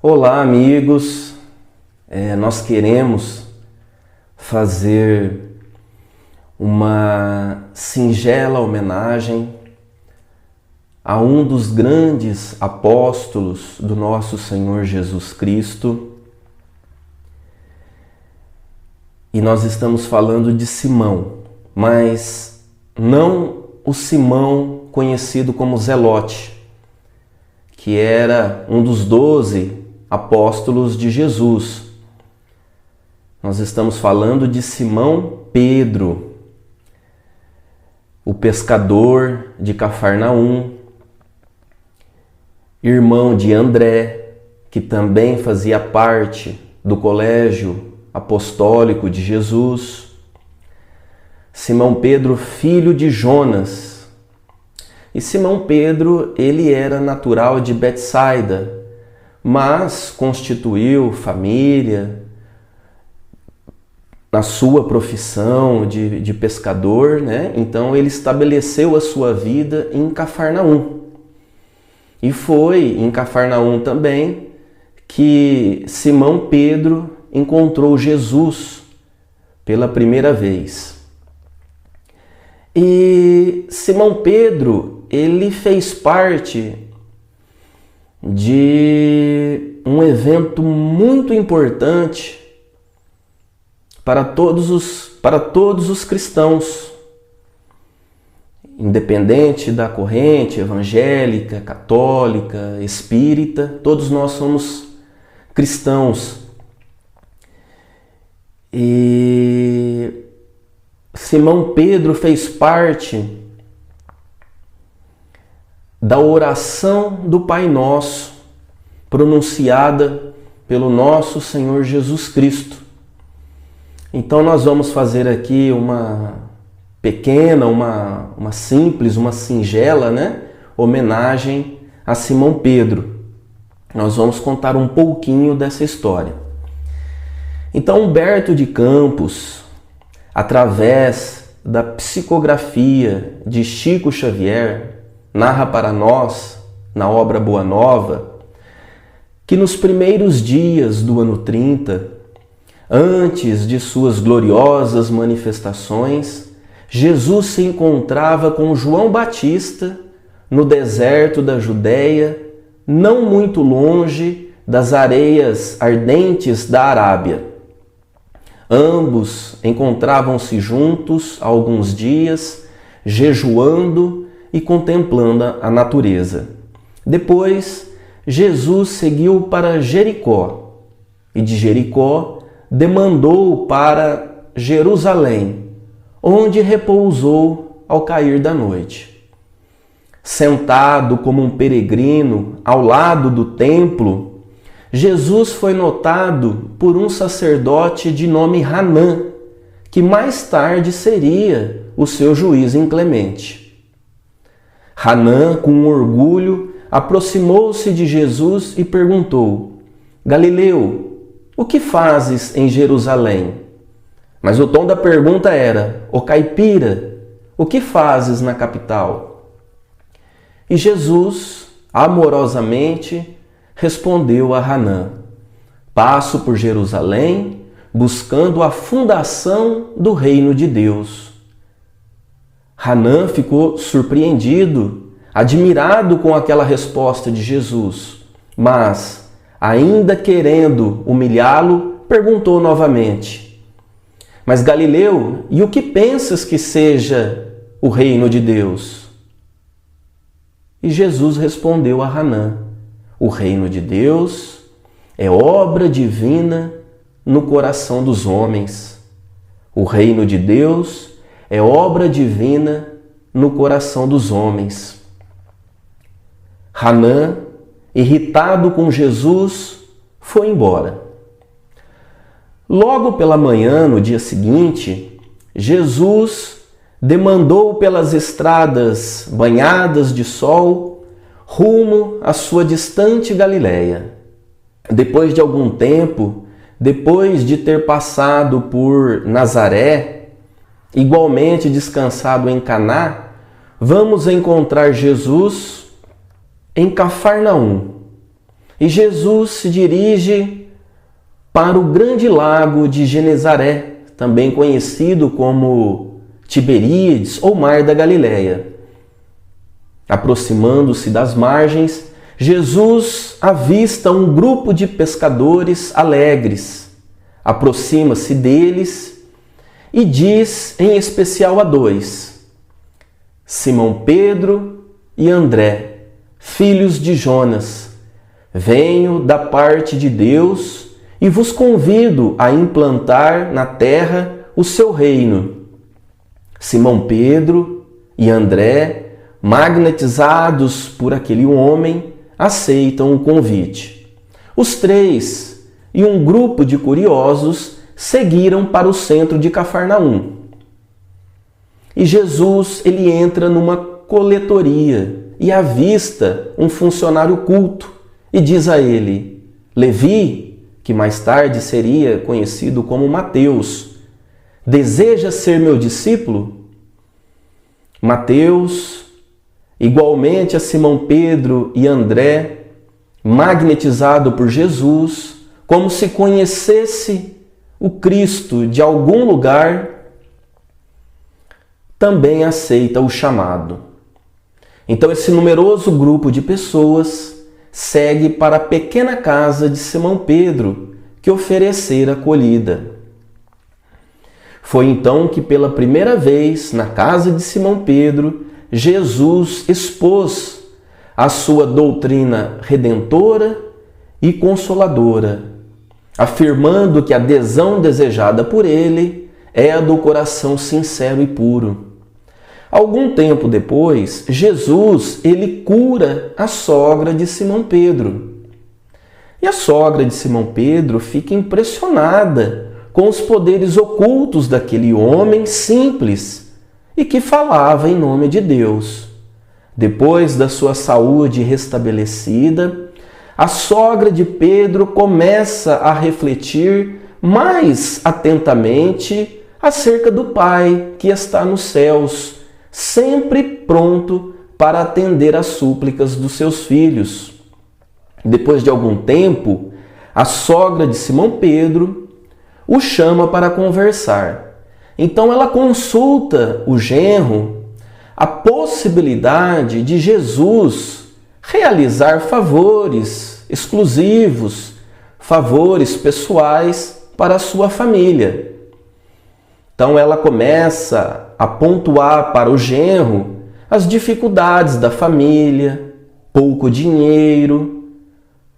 Olá, amigos. Nós queremos fazer uma singela homenagem a um dos grandes apóstolos do nosso Senhor Jesus Cristo. E nós estamos falando de Simão, mas não o Simão conhecido como Zelote, que era um dos 12 apóstolos de Jesus. Nós estamos falando de Simão Pedro, o pescador de Cafarnaum, irmão de André, que também fazia parte do colégio apostólico de Jesus. Simão Pedro, filho de Jonas. E Simão Pedro, ele era natural de Betsaida, mas constituiu família na sua profissão de pescador, né? Então ele estabeleceu a sua vida em Cafarnaum. E foi em Cafarnaum também que Simão Pedro encontrou Jesus pela primeira vez. E Simão Pedro, ele fez parte de um evento muito importante para todos os cristãos, independente da corrente evangélica, católica, espírita, todos nós somos cristãos. E Simão Pedro fez parte da oração do Pai Nosso, pronunciada pelo nosso Senhor Jesus Cristo. Então nós vamos fazer aqui uma pequena, uma simples, uma singela, né, homenagem a Simão Pedro. Nós vamos contar um pouquinho dessa história. Então Humberto de Campos, através da psicografia de Chico Xavier, narra para nós, na obra Boa Nova, que nos primeiros dias do ano 30, antes de suas gloriosas manifestações, Jesus se encontrava com João Batista no deserto da Judéia, não muito longe das areias ardentes da Arábia. Ambos encontravam-se juntos há alguns dias, jejuando e contemplando a natureza. Depois, Jesus seguiu para Jericó e de Jericó demandou para Jerusalém, onde repousou ao cair da noite. Sentado como um peregrino ao lado do templo, Jesus foi notado por um sacerdote de nome Hanã, que mais tarde seria o seu juiz inclemente. Hanã, com orgulho, aproximou-se de Jesus e perguntou: Galileu, o que fazes em Jerusalém? Mas o tom da pergunta era: Ô caipira, o que fazes na capital? E Jesus, amorosamente, respondeu a Hanã: passo por Jerusalém, buscando a fundação do reino de Deus. Hanã ficou surpreendido, admirado com aquela resposta de Jesus, mas, ainda querendo humilhá-lo, perguntou novamente: Mas Galileu, e o que pensas que seja o reino de Deus? E Jesus respondeu a Hanã: O reino de Deus é obra divina no coração dos homens. O reino de Deus é obra divina no coração dos homens. Hanã, irritado com Jesus, foi embora. Logo pela manhã, no dia seguinte, Jesus demandou pelas estradas banhadas de sol rumo à sua distante Galiléia. Depois de algum tempo, depois de ter passado por Nazaré, igualmente descansado em Caná, vamos encontrar Jesus em Cafarnaum. e Jesus se dirige para o grande lago de Genezaré, também conhecido como Tiberíades ou Mar da Galileia. Aproximando-se das margens, Jesus avista um grupo de pescadores alegres, aproxima-se deles e diz em especial a dois: Simão Pedro e André, filhos de Jonas, venho da parte de Deus e vos convido a implantar na terra o seu reino. Simão Pedro e André, magnetizados por aquele homem, aceitam o convite. Os três e um grupo de curiosos seguiram para o centro de Cafarnaum. E Jesus ele entra numa coletoria e avista um funcionário culto e diz a ele: Levi, que mais tarde seria conhecido como Mateus, deseja ser meu discípulo? Mateus, igualmente a Simão Pedro e André, magnetizado por Jesus, como se conhecesse o Cristo de algum lugar, também aceita o chamado. Então esse numeroso grupo de pessoas segue para a pequena casa de Simão Pedro, que oferecera acolhida. Foi então que pela primeira vez na casa de Simão Pedro, Jesus expôs a sua doutrina redentora e consoladora, afirmando que a adesão desejada por ele é a do coração sincero e puro. Algum tempo depois, Jesus ele cura a sogra de Simão Pedro. E a sogra de Simão Pedro fica impressionada com os poderes ocultos daquele homem simples e que falava em nome de Deus. Depois da sua saúde restabelecida, a sogra de Pedro começa a refletir mais atentamente acerca do Pai que está nos céus, sempre pronto para atender às súplicas dos seus filhos. Depois de algum tempo, a sogra de Simão Pedro o chama para conversar. Então ela consulta o genro a possibilidade de Jesus realizar favores exclusivos, favores pessoais para a sua família. Então ela começa a pontuar para o genro as dificuldades da família, pouco dinheiro,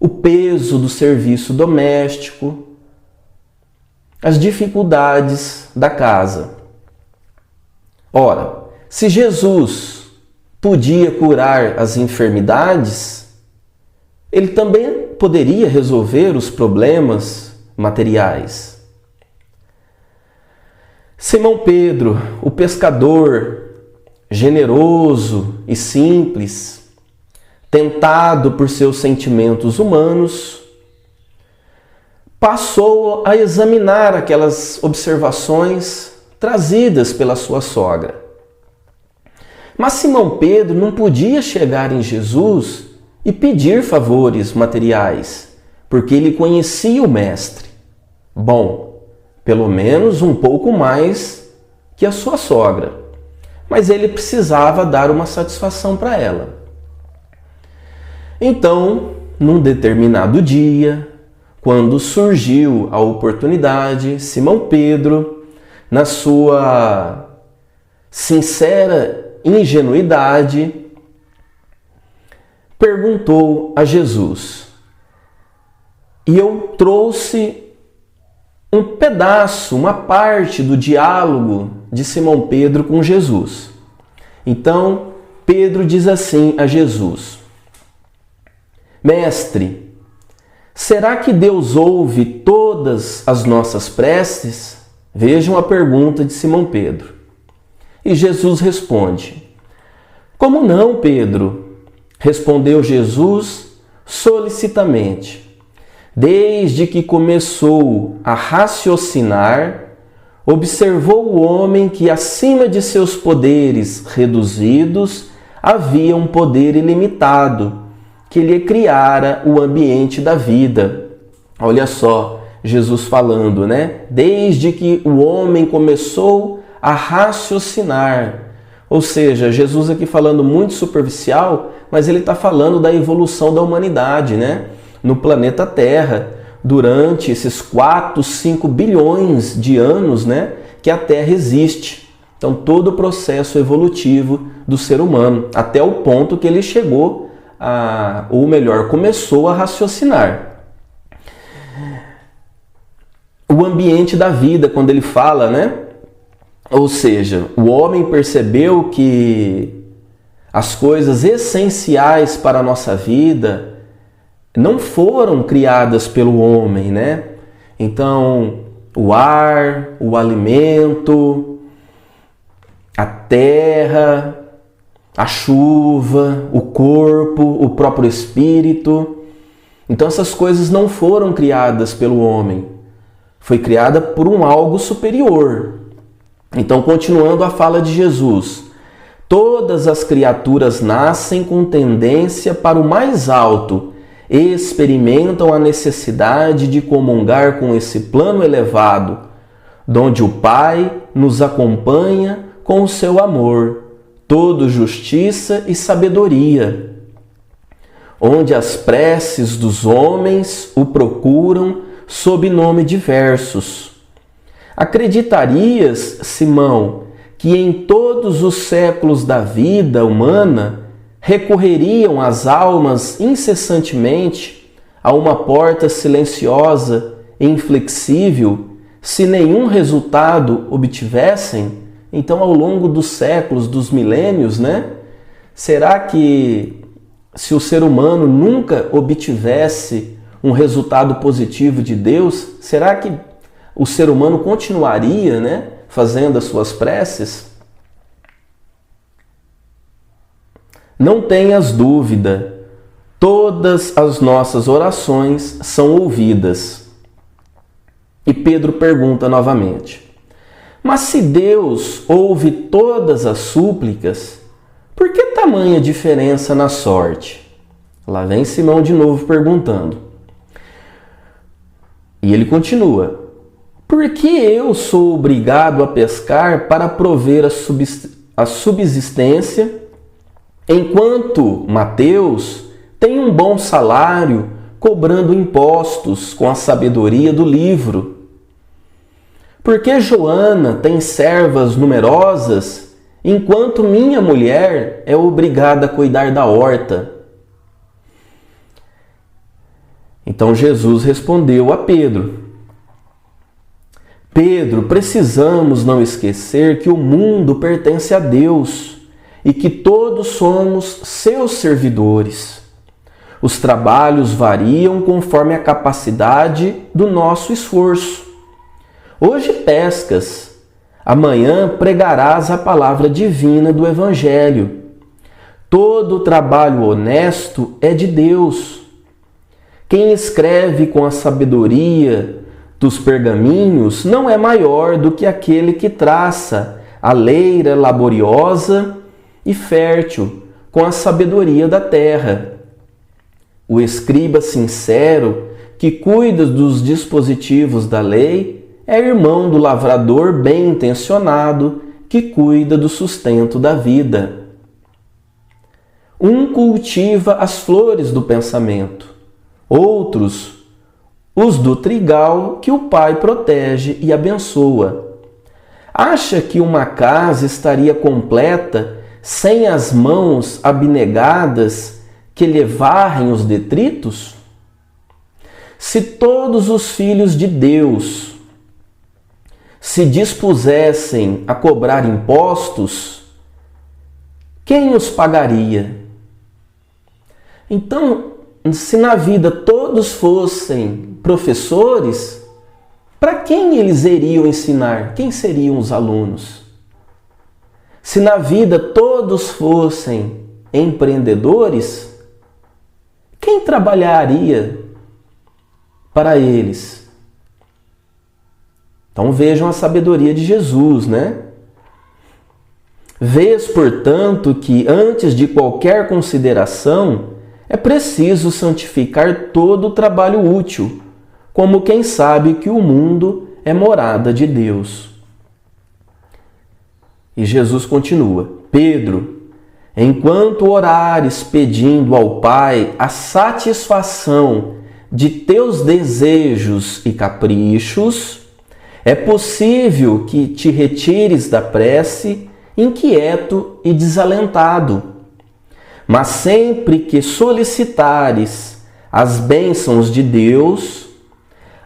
o peso do serviço doméstico, as dificuldades da casa. Ora, se Jesus podia curar as enfermidades, ele também poderia resolver os problemas materiais. Simão Pedro, o pescador, generoso e simples, tentado por seus sentimentos humanos, passou a examinar aquelas observações trazidas pela sua sogra. Mas Simão Pedro não podia chegar em Jesus e pedir favores materiais, porque ele conhecia o Mestre. Bom, pelo menos um pouco mais que a sua sogra. Mas ele precisava dar uma satisfação para ela. Então, num determinado dia, quando surgiu a oportunidade, Simão Pedro, na sua sincera ingenuidade, perguntou a Jesus. E eu trouxe um pedaço, uma parte do diálogo de Simão Pedro com Jesus. Então, Pedro diz assim a Jesus: Mestre, será que Deus ouve todas as nossas preces? Vejam a pergunta de Simão Pedro. E Jesus responde: Como não, Pedro? Respondeu Jesus solicitamente. Desde que começou a raciocinar, observou o homem que acima de seus poderes reduzidos havia um poder ilimitado, que Ele criara o ambiente da vida. Olha só, Jesus falando, né? Desde que o homem começou a raciocinar. Ou seja, Jesus aqui falando muito superficial, mas ele está falando da evolução da humanidade, né? No planeta Terra, durante esses 4, 5 bilhões de anos, né? Que a Terra existe. Então, todo o processo evolutivo do ser humano, até o ponto que ele chegou ou melhor, começou a raciocinar. O ambiente da vida, quando ele fala, né? Ou seja, o homem percebeu que as coisas essenciais para a nossa vida não foram criadas pelo homem, né? Então, o ar, o alimento, a terra, a chuva, o corpo, o próprio espírito. Então essas coisas não foram criadas pelo homem. Foi criada por um algo superior. Então, continuando a fala de Jesus, todas as criaturas nascem com tendência para o mais alto e experimentam a necessidade de comungar com esse plano elevado, donde o Pai nos acompanha com o seu amor, todo justiça e sabedoria, onde as preces dos homens o procuram sob nome diversos. Acreditarias, Simão, que em todos os séculos da vida humana recorreriam as almas incessantemente a uma porta silenciosa e inflexível se nenhum resultado obtivessem? Então, ao longo dos séculos, dos milênios, né? Será que se o ser humano nunca obtivesse um resultado positivo de Deus, será que o ser humano continuaria, né, fazendo as suas preces? Não tenhas dúvida, todas as nossas orações são ouvidas. E Pedro pergunta novamente: mas se Deus ouve todas as súplicas, por que tamanha diferença na sorte? Lá vem Simão de novo perguntando. E ele continua: por que eu sou obrigado a pescar para prover a subsistência, enquanto Mateus tem um bom salário cobrando impostos com a sabedoria do livro? Porque Joana tem servas numerosas, enquanto minha mulher é obrigada a cuidar da horta? Então Jesus respondeu a Pedro: Pedro, precisamos não esquecer que o mundo pertence a Deus e que todos somos seus servidores. Os trabalhos variam conforme a capacidade do nosso esforço. Hoje pescas, amanhã pregarás a palavra divina do Evangelho. Todo trabalho honesto é de Deus. Quem escreve com a sabedoria dos pergaminhos não é maior do que aquele que traça a leira laboriosa e fértil com a sabedoria da terra. O escriba sincero que cuida dos dispositivos da lei é irmão do lavrador bem intencionado que cuida do sustento da vida. Um cultiva as flores do pensamento, outros os do trigal que o Pai protege e abençoa. Acha que uma casa estaria completa sem as mãos abnegadas que lhe varrem os detritos? Se todos os filhos de Deus se dispusessem a cobrar impostos, quem os pagaria? Então, se na vida todos fossem professores, para quem eles iriam ensinar? Quem seriam os alunos? Se na vida todos fossem empreendedores, quem trabalharia para eles? Então vejam a sabedoria de Jesus, né? Vês, portanto, que antes de qualquer consideração, é preciso santificar todo o trabalho útil, como quem sabe que o mundo é morada de Deus. E Jesus continua: Pedro, enquanto orares pedindo ao Pai a satisfação de teus desejos e caprichos, é possível que te retires da prece inquieto e desalentado. Mas sempre que solicitares as bênçãos de Deus,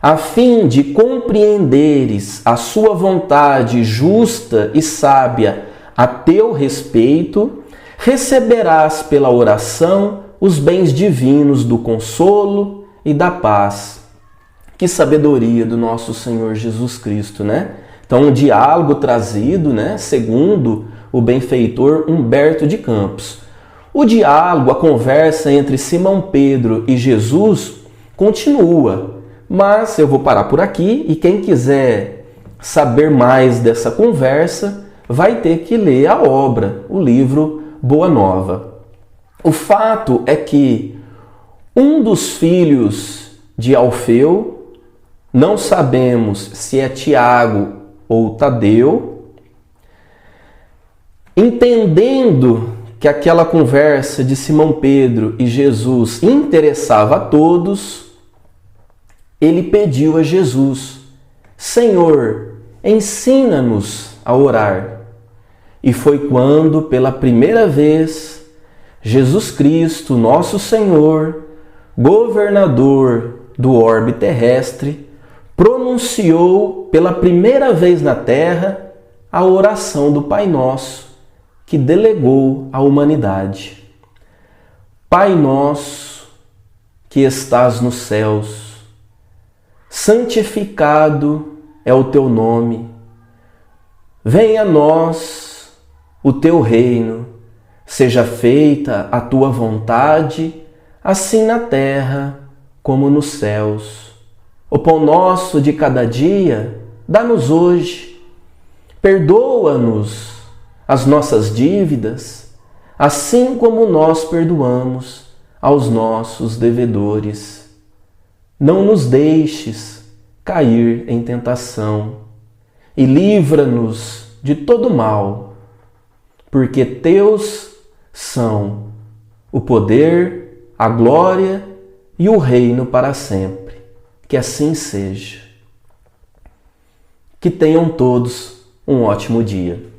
a fim de compreenderes a sua vontade justa e sábia a teu respeito, receberás pela oração os bens divinos do consolo e da paz. Que sabedoria do nosso Senhor Jesus Cristo, né? Então, um diálogo trazido, né, segundo o benfeitor Humberto de Campos. O diálogo, a conversa entre Simão Pedro e Jesus continua, mas eu vou parar por aqui e quem quiser saber mais dessa conversa vai ter que ler a obra, o livro Boa Nova. O fato é que um dos filhos de Alfeu, não sabemos se é Tiago ou Tadeu, entendendo que aquela conversa de Simão Pedro e Jesus interessava a todos, ele pediu a Jesus: Senhor, ensina-nos a orar. E foi quando, pela primeira vez, Jesus Cristo, nosso Senhor, governador do orbe terrestre, pronunciou pela primeira vez na terra a oração do Pai Nosso, que delegou à humanidade. Pai nosso, que estás nos céus, santificado é o teu nome. Venha a nós o teu reino, seja feita a tua vontade, assim na terra como nos céus. O pão nosso de cada dia, dá-nos hoje. Perdoa-nos as nossas dívidas, assim como nós perdoamos aos nossos devedores. Não nos deixes cair em tentação e livra-nos de todo mal, porque teus são o poder, a glória e o reino para sempre. Que assim seja. Que tenham todos um ótimo dia.